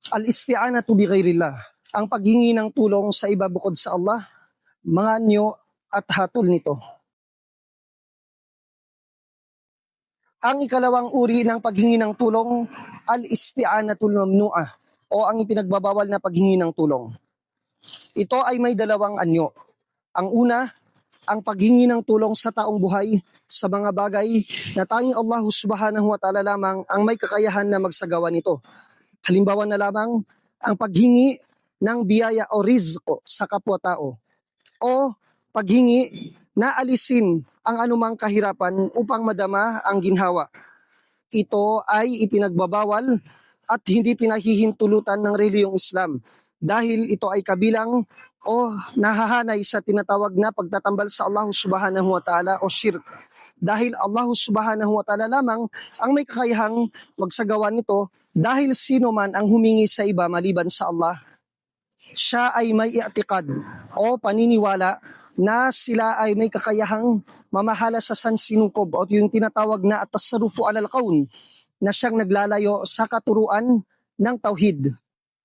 Al-isti'anatu bi ghairillah, ang paghingi ng tulong sa iba bukod sa Allah, mga anyo at hatol nito. Ang ikalawang uri ng paghingi ng tulong, al-isti'anatul mamnu'ah, o ang ipinagbabawal na paghingi ng tulong. Ito ay may dalawang anyo. Ang una, ang paghingi ng tulong sa taong buhay sa mga bagay na tanging Allah subhanahu wa ta'ala lamang ang may kakayahan na magsagawa nito. Halimbawa na lamang ang paghingi ng biyaya o rizko sa kapwa-tao, o paghingi na alisin ang anumang kahirapan upang madama ang ginhawa. Ito ay ipinagbabawal at hindi pinahihintulutan ng relihiyong Islam dahil ito ay kabilang o nahahanay sa tinatawag na pagtatambal sa Allah subhanahu wa ta'ala o shirk. Dahil Allah subhanahu wa ta'ala lamang ang may kakayahang magsagawa nito, dahil sino man ang humingi sa iba maliban sa Allah, siya ay may i'tikad o paniniwala na sila ay may kakayahang mamahala sa sansinukob o yung tinatawag na at-tasarrufu alal qawn, na siyang naglalayo sa katuruan ng tauhid.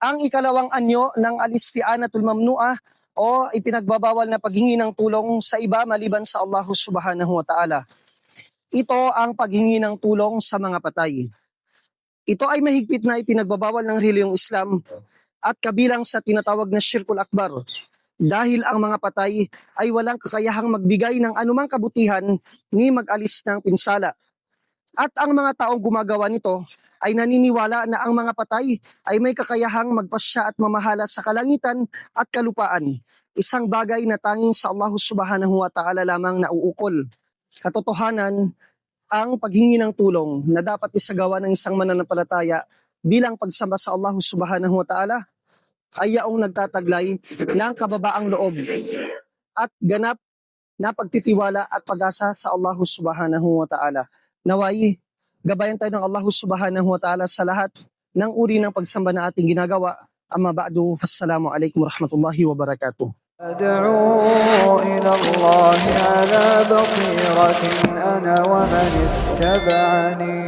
Ang ikalawang anyo ng al-isti'anatul mamnu'ah o ipinagbabawal na paghingi ng tulong sa iba maliban sa Allah subhanahu wa ta'ala. Ito ang paghingi ng tulong sa mga patay. Ito ay mahigpit na ipinagbabawal ng relihiyong Islam at kabilang sa tinatawag na syirkul akbar, dahil ang mga patay ay walang kakayahang magbigay ng anumang kabutihan ni mag-alis ng pinsala. At ang mga taong gumagawa nito ay naniniwala na ang mga patay ay may kakayahang magpasya at mamahala sa kalangitan at kalupaan, isang bagay na tanging sa Allah subhanahu wa ta'ala lamang nauukol. Katotohanan, ang paghingi ng tulong na dapat isagawa ng isang mananampalataya bilang pagsamba sa Allah subhanahu wa ta'ala ay yaong nagtataglay ng kababaang loob at ganap na pagtitiwala at pag-asa sa Allah subhanahu wa ta'ala. Naway, gabayan tayo ng Allah subhanahu wa ta'ala sa lahat ng uri ng pagsamba na ating ginagawa. Amma ba'du, fassalamu alaikum warahmatullahi wabarakatuh. أدعو إلى الله على بصيرة أنا ومن اتبعني